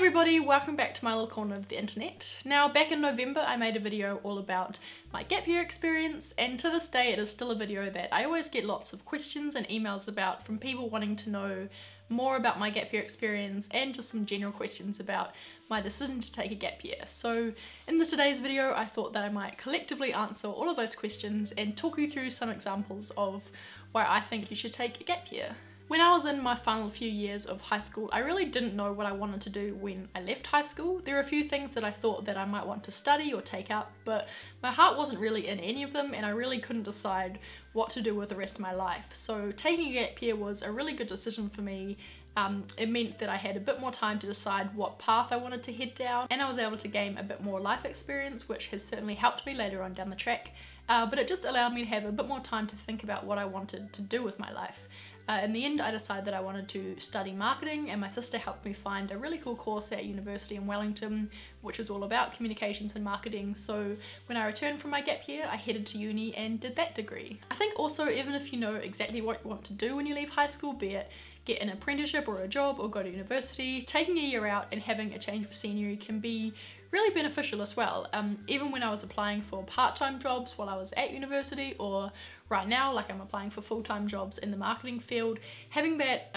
everybody, welcome back to my little corner of the internet. Now, back in November I made a video all about my gap year experience, and to this day it is still a video that I always get lots of questions and emails about from people wanting to know more about my gap year experience and just some general questions about my decision to take a gap year. So in today's video I thought that I might collectively answer all of those questions and talk you through some examples of why I think you should take a gap year. When I was in my final few years of high school, I really didn't know what I wanted to do when I left high school. There were a few things that I thought that I might want to study or take up, but my heart wasn't really in any of them and I really couldn't decide what to do with the rest of my life. So taking a gap year was a really good decision for me. It meant that I had a bit more time to decide what path I wanted to head down, and I was able to gain a bit more life experience, which has certainly helped me later on down the track. But it just allowed me to have a bit more time to think about what I wanted to do with my life. In the end, I decided that I wanted to study marketing, and my sister helped me find a really cool course at university in Wellington, which is all about communications and marketing. So when I returned from my gap year, I headed to uni and did that degree. I think also, even if you know exactly what you want to do when you leave high school, be it get an apprenticeship or a job or go to university, taking a year out and having a change of scenery can be really beneficial as well. Even when I was applying for part-time jobs while I was at university, or right now, like I'm applying for full-time jobs in the marketing field, having that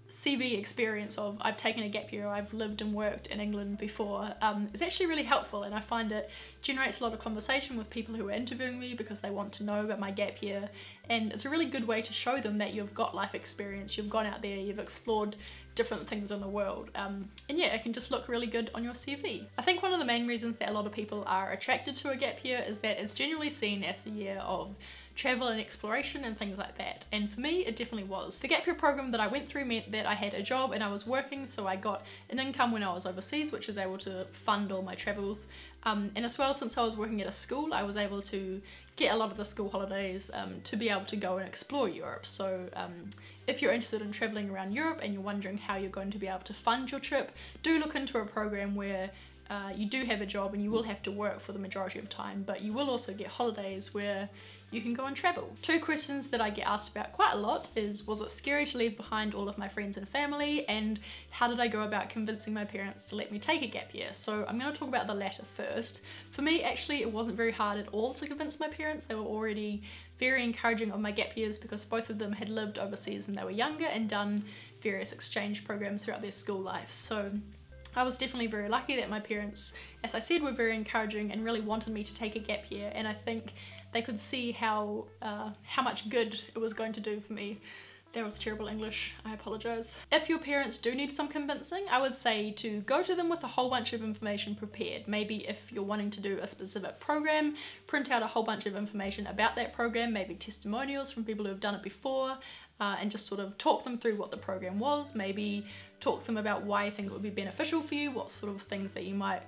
CV experience of I've taken a gap year, I've lived and worked in England before, is actually really helpful, and I find it generates a lot of conversation with people who are interviewing me because they want to know about my gap year, and it's a really good way to show them that you've got life experience, you've gone out there, you've explored different things in the world, and yeah, it can just look really good on your CV. I think one of the main reasons that a lot of people are attracted to a gap year is that it's generally seen as a year of travel and exploration and things like that, and for me it definitely was. The gap year program that I went through meant that I had a job and I was working, so I got an income when I was overseas, which was able to fund all my travels, and as well, since I was working at a school, I was able to get a lot of the school holidays to be able to go and explore Europe. So if you're interested in traveling around Europe and you're wondering how you're going to be able to fund your trip, do look into a program where you do have a job and you will have to work for the majority of time, but you will also get holidays where you can go and travel. Two questions that I get asked about quite a lot is, was it scary to leave behind all of my friends and family, and how did I go about convincing my parents to let me take a gap year? So I'm going to talk about the latter first. For me, actually, it wasn't very hard at all to convince my parents. They were already very encouraging of my gap years because both of them had lived overseas when they were younger and done various exchange programs throughout their school life. So I was definitely very lucky that my parents, as I said, were very encouraging and really wanted me to take a gap year, and I think they could see how much good it was going to do for me. That was terrible English, I apologise. If your parents do need some convincing, I would say to go to them with a whole bunch of information prepared. Maybe if you're wanting to do a specific program, print out a whole bunch of information about that program, maybe testimonials from people who have done it before, and just sort of talk them through what the program was. Maybe talk to them about why you think it would be beneficial for you, what sort of things that you might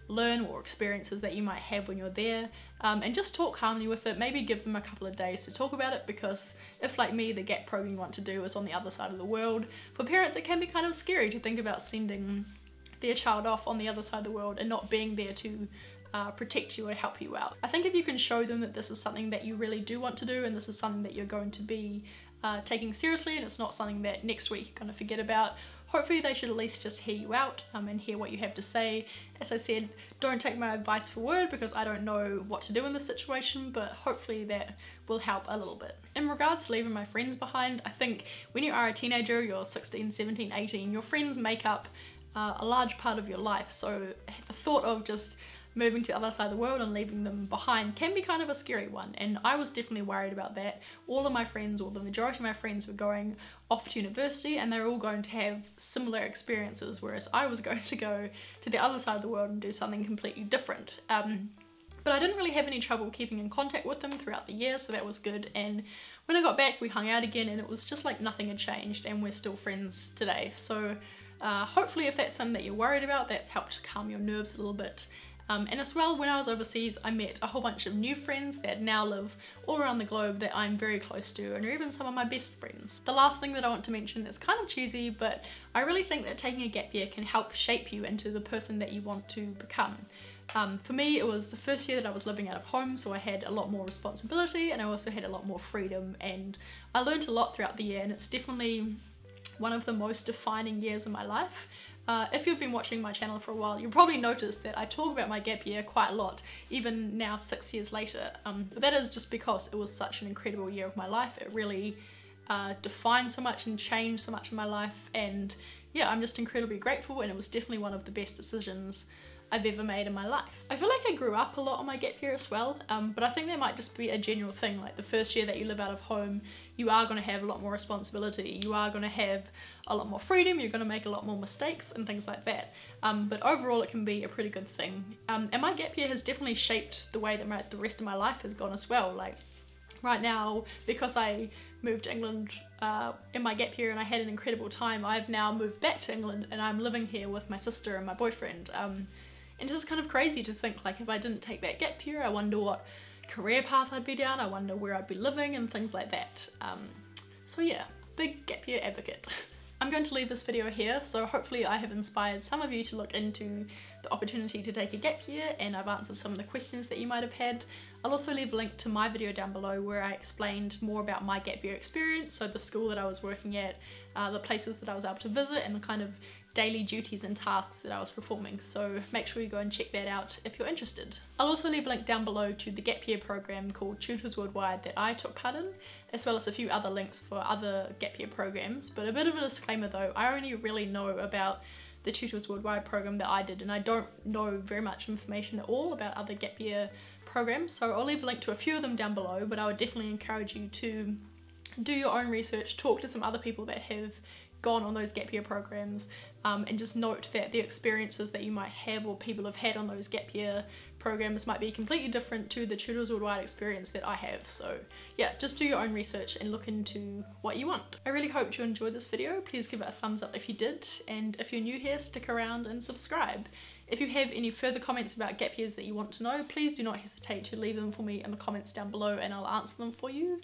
learn or experiences that you might have when you're there, and just talk calmly with it. Maybe give them a couple of days to talk about it, because if, like me, the gap program you want to do is on the other side of the world, for parents it can be kind of scary to think about sending their child off on the other side of the world and not being there to protect you or help you out. I think if you can show them that this is something that you really do want to do and this is something that you're going to be taking seriously, and it's not something that next week you're going to forget about, hopefully they should at least just hear you out and hear what you have to say. As I said, don't take my advice for word because I don't know what to do in this situation, but hopefully that will help a little bit. In regards to leaving my friends behind, I think when you are a teenager, you're 16, 17, 18, your friends make up a large part of your life, so the thought of just moving to the other side of the world and leaving them behind can be kind of a scary one, and I was definitely worried about that. All of my friends, or the majority of my friends, were going off to university and they were all going to have similar experiences, whereas I was going to go to the other side of the world and do something completely different. But I didn't really have any trouble keeping in contact with them throughout the year, so that was good, and when I got back we hung out again and it was just like nothing had changed, and we're still friends today. So hopefully if that's something that you're worried about, that's helped to calm your nerves a little bit. And as well, when I was overseas, I met a whole bunch of new friends that now live all around the globe that I'm very close to, and are even some of my best friends. The last thing that I want to mention is kind of cheesy, but I really think that taking a gap year can help shape you into the person that you want to become. For me, it was the first year that I was living out of home, so I had a lot more responsibility and I also had a lot more freedom, and I learned a lot throughout the year, and it's definitely one of the most defining years of my life. If you've been watching my channel for a while, you'll probably notice that I talk about my gap year quite a lot, even now 6 years later. But that is just because it was such an incredible year of my life. It really defined so much and changed so much in my life, and yeah, I'm just incredibly grateful, and it was definitely one of the best decisions I've ever made in my life. I feel like I grew up a lot on my gap year as well, but I think that might just be a general thing. Like the first year that you live out of home, you are going to have a lot more responsibility, you are going to have a lot more freedom, you're going to make a lot more mistakes and things like that. But overall it can be a pretty good thing. And my gap year has definitely shaped the way that the rest of my life has gone as well. Like right now, because I moved to England in my gap year and I had an incredible time, I've now moved back to England and I'm living here with my sister and my boyfriend. And it's just kind of crazy to think, like, if I didn't take that gap year, I wonder what career path I'd be down, I wonder where I'd be living and things like that. So yeah, big gap year advocate. I'm going to leave this video here, so hopefully I have inspired some of you to look into the opportunity to take a gap year, and I've answered some of the questions that you might have had. I'll also leave a link to my video down below where I explained more about my gap year experience, so the school that I was working at, the places that I was able to visit, and the kind of daily duties and tasks that I was performing, so make sure you go and check that out if you're interested. I'll also leave a link down below to the gap year program called Tutors Worldwide that I took part in, as well as a few other links for other gap year programs. But a bit of a disclaimer though, I only really know about the Tutors Worldwide program that I did, and I don't know very much information at all about other gap year programs, so I'll leave a link to a few of them down below, but I would definitely encourage you to do your own research, talk to some other people that have gone on those gap year programs, and just note that the experiences that you might have or people have had on those gap year programs might be completely different to the Tutors Worldwide experience that I have. So yeah, just do your own research and look into what you want. I really hope you enjoyed this video. Please give it a thumbs up if you did, and if you're new here, stick around and subscribe. If you have any further comments about gap years that you want to know, please do not hesitate to leave them for me in the comments down below and I'll answer them for you.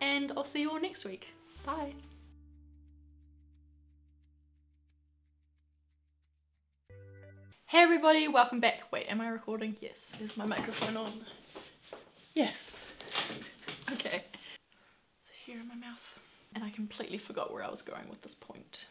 And I'll see you all next week. Bye! Hey everybody, welcome back. Wait, am I recording? Yes. Is my microphone on? Yes. Okay. So here in my mouth. And I completely forgot where I was going with this point.